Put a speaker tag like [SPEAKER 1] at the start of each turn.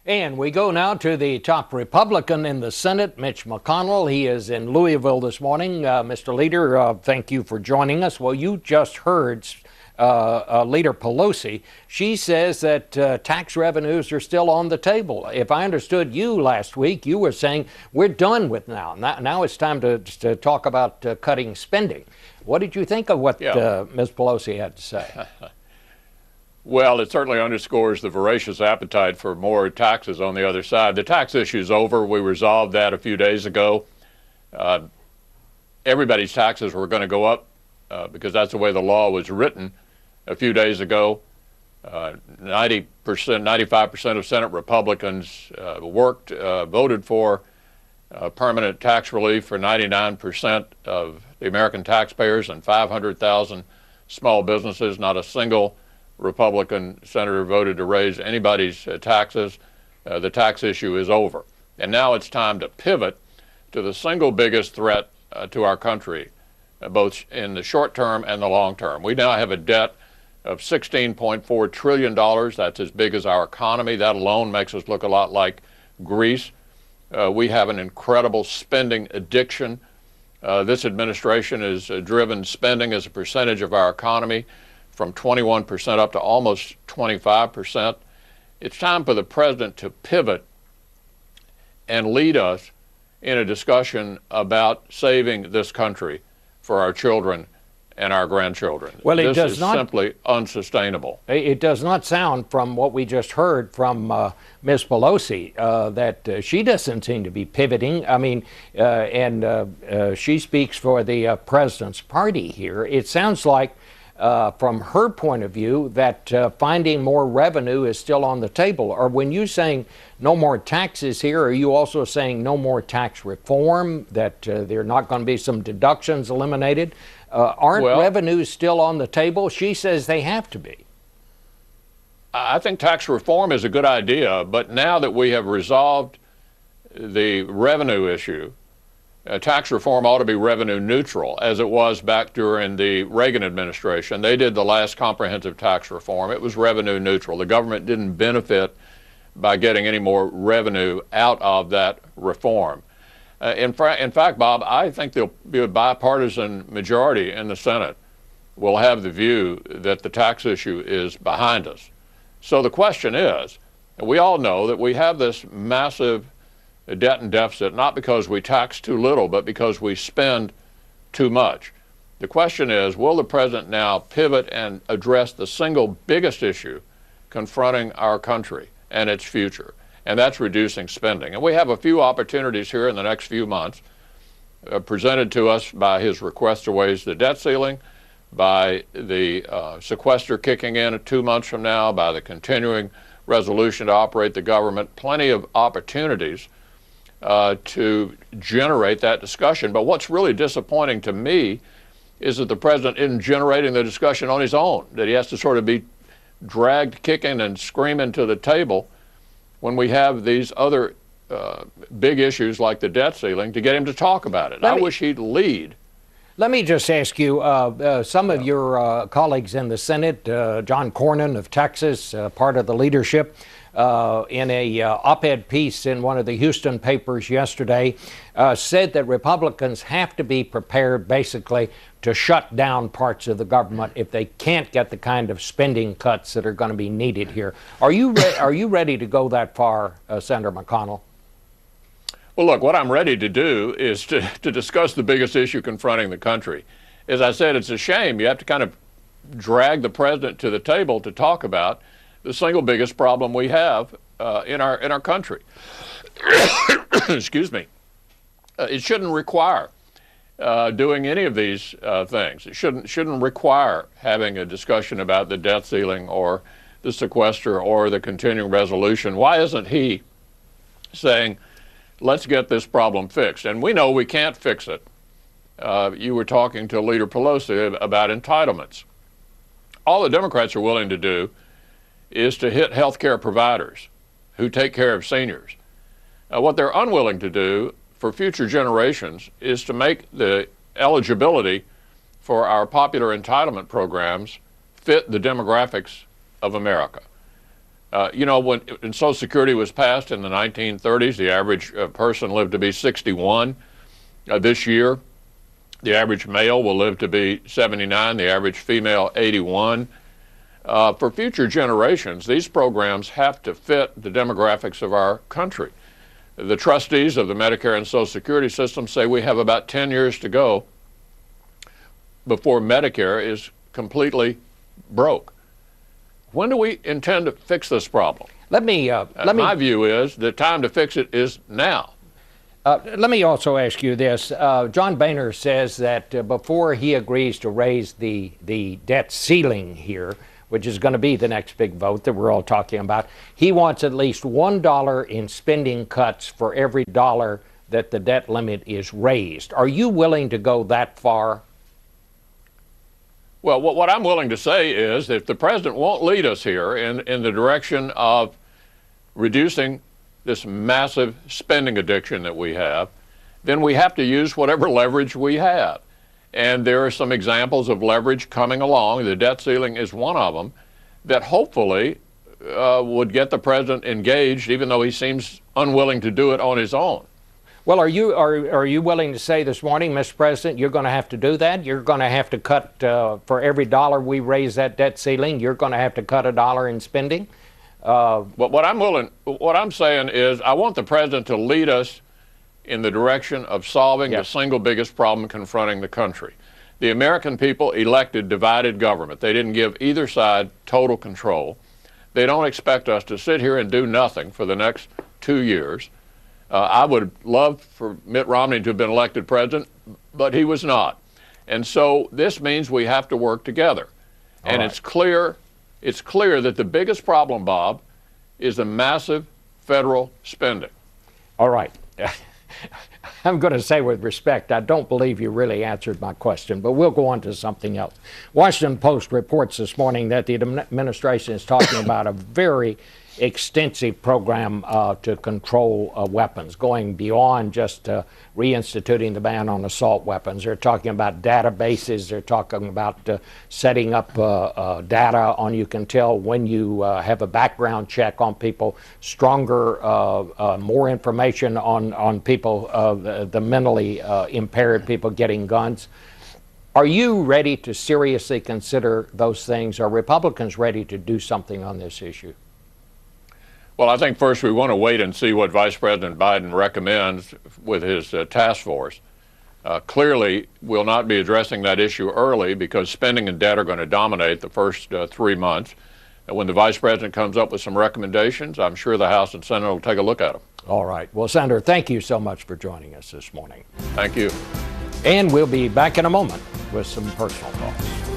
[SPEAKER 1] And we go now to the top Republican in the Senate, Mitch McConnell. He is in Louisville this morning. Mr. Leader, thank you for joining us. Well, you just heard Leader Pelosi. She says that tax revenues are still on the table. If I understood you last week, you were saying we're done with now. Now it's time to talk about cutting spending. What did you think of what Ms. Pelosi had to say?
[SPEAKER 2] Well, it certainly underscores the voracious appetite for more taxes on the other side. The tax issue is over. We resolved that a few days ago. Everybody's taxes were going to go up because that's the way the law was written a few days ago. 90%, 95% of Senate Republicans voted for permanent tax relief for 99% of the American taxpayers and 500,000 small businesses. Not a single Republican senator voted to raise anybody's taxes. The tax issue is over. And now it's time to pivot to the single biggest threat to our country, both in the short term and the long term. We now have a debt of $16.4 trillion. That's as big as our economy. That alone makes us look a lot like Greece. We have an incredible spending addiction. This administration has driven spending as a percentage of our economy from 21% up to almost 25%. It's time for the president to pivot and lead us in a discussion about saving this country for our children and our grandchildren.
[SPEAKER 1] Well,
[SPEAKER 2] this is simply unsustainable.
[SPEAKER 1] It does not sound from what we just heard from Ms. Pelosi that she doesn't seem to be pivoting. I mean, she speaks for the president's party here. It sounds like from her point of view, that finding more revenue is still on the table. Or when you're saying no more taxes here, are you also saying no more tax reform, that there are not going to be some deductions eliminated? Aren't revenues still on the table? She says they have to be.
[SPEAKER 2] I think tax reform is a good idea, but now that we have resolved the revenue issue, tax reform ought to be revenue neutral, as it was back during the Reagan administration. They did the last comprehensive tax reform. It was revenue neutral. The government didn't benefit by getting any more revenue out of that reform. In fact, Bob, I think there'll be a bipartisan majority in the Senate will have the view that the tax issue is behind us. So the question is, and we all know that we have this massive debt and deficit, not because we tax too little, but because we spend too much. The question is, will the president now pivot and address the single biggest issue confronting our country and its future? And that's reducing spending. And we have a few opportunities here in the next few months presented to us by his request to raise the debt ceiling, by the sequester kicking in 2 months from now, by the continuing resolution to operate the government. Plenty of opportunities to generate that discussion. But what's really disappointing to me is that the president isn't generating the discussion on his own, that he has to sort of be dragged kicking and screaming to the table when we have these other big issues like the debt ceiling to get him to talk about it. I wish he'd lead.
[SPEAKER 1] Let me just ask you, some of your colleagues in the Senate, John Cornyn of Texas, part of the leadership, in a op-ed piece in one of the Houston papers yesterday, said that Republicans have to be prepared basically to shut down parts of the government if they can't get the kind of spending cuts that are going to be needed here. Are you ready to go that far, Senator McConnell?
[SPEAKER 2] Well, look, what I'm ready to do is to discuss the biggest issue confronting the country. As I said, it's a shame you have to kind of drag the president to the table to talk about the single biggest problem we have in our country. Excuse me. It shouldn't require doing any of these things. It shouldn't require having a discussion about the debt ceiling or the sequester or the continuing resolution. Why isn't he saying, let's get this problem fixed? And we know we can't fix it. You were talking to Leader Pelosi about entitlements. All the Democrats are willing to do is to hit health care providers who take care of seniors. What they're unwilling to do for future generations is to make the eligibility for our popular entitlement programs fit the demographics of America. You know, when Social Security was passed in the 1930s, the average person lived to be 61. This year, the average male will live to be 79, the average female 81. For future generations, these programs have to fit the demographics of our country. The trustees of the Medicare and Social Security system say we have about 10 years to go before Medicare is completely broke. When do we intend to fix this problem? My view is the time to fix it is now.
[SPEAKER 1] Let me also ask you this. John Boehner says that before he agrees to raise the debt ceiling here, which is going to be the next big vote that we're all talking about, he wants at least $1 in spending cuts for every dollar that the debt limit is raised. Are you willing to go that far?
[SPEAKER 2] Well, what I'm willing to say is that if the president won't lead us here in the direction of reducing this massive spending addiction that we have, then we have to use whatever leverage we have. And there are some examples of leverage coming along. The debt ceiling is one of them that hopefully would get the president engaged, even though he seems unwilling to do it on his own.
[SPEAKER 1] Well, are you willing to say this morning, Mr. President, you're going to have to do that? You're going to have to cut, for every dollar we raise that debt ceiling, you're going to have to cut $1 in spending?
[SPEAKER 2] What I'm saying is I want the president to lead us in the direction of solving the single biggest problem confronting the country. The American people elected divided government. They didn't give either side total control. They don't expect us to sit here and do nothing for the next 2 years. I would love for Mitt Romney to have been elected president, but he was not. And so this means we have to work together. And it's clear that the biggest problem, Bob, is the massive federal spending.
[SPEAKER 1] All right. I'm going to say with respect, I don't believe you really answered my question, but we'll go on to something else. Washington Post reports this morning that the administration is talking about a very extensive program to control weapons, going beyond just reinstituting the ban on assault weapons. They're talking about databases. They're talking about setting up data on, you can tell when you have a background check on people, stronger, more information on people, the mentally impaired people getting guns. Are you ready to seriously consider those things? Are Republicans ready to do something on this issue?
[SPEAKER 2] Well, I think first we want to wait and see what Vice President Biden recommends with his task force. Clearly, we'll not be addressing that issue early because spending and debt are going to dominate the first 3 months. And when the Vice President comes up with some recommendations, I'm sure the House and Senate will take a look at them.
[SPEAKER 1] All right. Well, Senator, thank you so much for joining us this morning.
[SPEAKER 2] Thank you.
[SPEAKER 1] And we'll be back in a moment with some personal thoughts.